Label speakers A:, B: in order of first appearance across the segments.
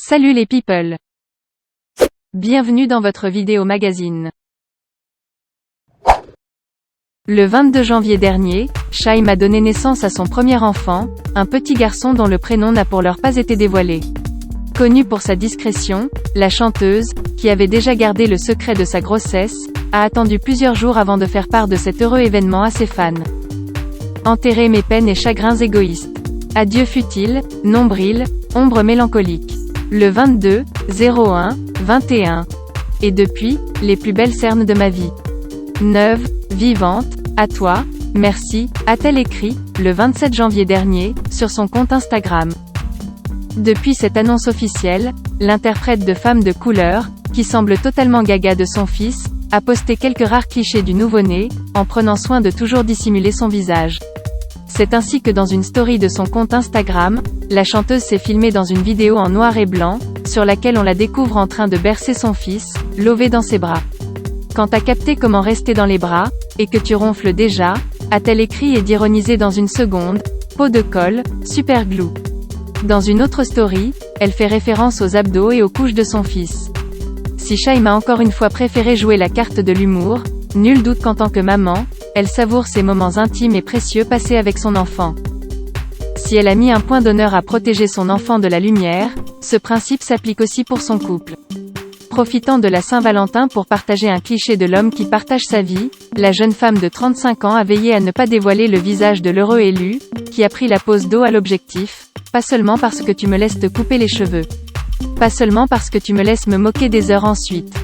A: Salut les people! Bienvenue dans votre vidéo magazine. Le 22 janvier dernier, Shaim a donné naissance à son premier enfant, un petit garçon dont le prénom n'a pour l'heure pas été dévoilé. Connue pour sa discrétion, la chanteuse, qui avait déjà gardé le secret de sa grossesse, a attendu plusieurs jours avant de faire part de cet heureux événement à ses fans. Enterrer mes peines et chagrins égoïstes. Adieu futile, nombril, ombre mélancolique. Le 22, 01, 21. Et depuis, les plus belles cernes de ma vie. Neuve, vivante, à toi, merci, a-t-elle écrit, le 27 janvier dernier, sur son compte Instagram. Depuis cette annonce officielle, l'interprète de femme de couleur, qui semble totalement gaga de son fils, a posté quelques rares clichés du nouveau-né, en prenant soin de toujours dissimuler son visage. C'est ainsi que dans une story de son compte Instagram, la chanteuse s'est filmée dans une vidéo en noir et blanc, sur laquelle on la découvre en train de bercer son fils, lové dans ses bras. Quand t'as capté comment rester dans les bras, et que tu ronfles déjà, a-t-elle écrit et d'ironisé dans une seconde, peau de colle, super glue. Dans une autre story, elle fait référence aux abdos et aux couches de son fils. Si Shaim a encore une fois préféré jouer la carte de l'humour, nul doute qu'en tant que maman, elle savoure ces moments intimes et précieux passés avec son enfant. Si elle a mis un point d'honneur à protéger son enfant de la lumière, ce principe s'applique aussi pour son couple. Profitant de la Saint-Valentin pour partager un cliché de l'homme qui partage sa vie, la jeune femme de 35 ans a veillé à ne pas dévoiler le visage de l'heureux élu, qui a pris la pose dos à l'objectif, pas seulement parce que tu me laisses te couper les cheveux. Pas seulement parce que tu me laisses me moquer des heures ensuite.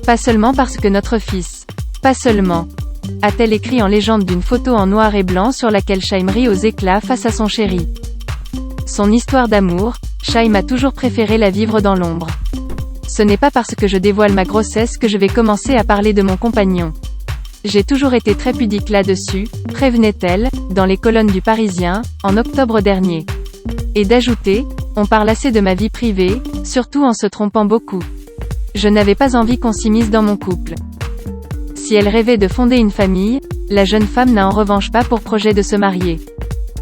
A: Pas seulement parce que notre fils. Pas seulement. A-t-elle écrit en légende d'une photo en noir et blanc sur laquelle Shaim rit aux éclats face à son chéri. Son histoire d'amour, Shaim a toujours préféré la vivre dans l'ombre. Ce n'est pas parce que je dévoile ma grossesse que je vais commencer à parler de mon compagnon. J'ai toujours été très pudique là-dessus, prévenait-elle, dans les colonnes du Parisien, en octobre dernier. Et d'ajouter, on parle assez de ma vie privée, surtout en se trompant beaucoup. Je n'avais pas envie qu'on s'immisce dans mon couple. Si elle rêvait de fonder une famille, la jeune femme n'a en revanche pas pour projet de se marier.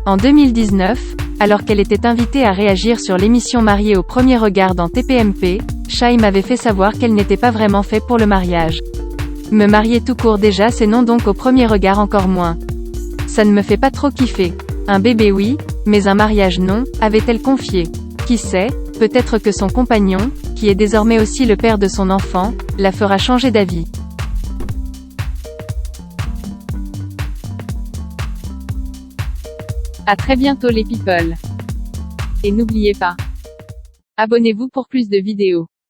A: En 2019, alors qu'elle était invitée à réagir sur l'émission Mariée au premier regard dans TPMP, Shaim avait fait savoir qu'elle n'était pas vraiment fait pour le mariage. Me marier tout court déjà c'est non, donc au premier regard encore moins. Ça ne me fait pas trop kiffer. Un bébé oui, mais un mariage non, avait-elle confié. Qui sait, peut-être que son compagnon, qui est désormais aussi le père de son enfant, la fera changer d'avis.
B: À très bientôt les people. Et n'oubliez pas, abonnez-vous pour plus de vidéos.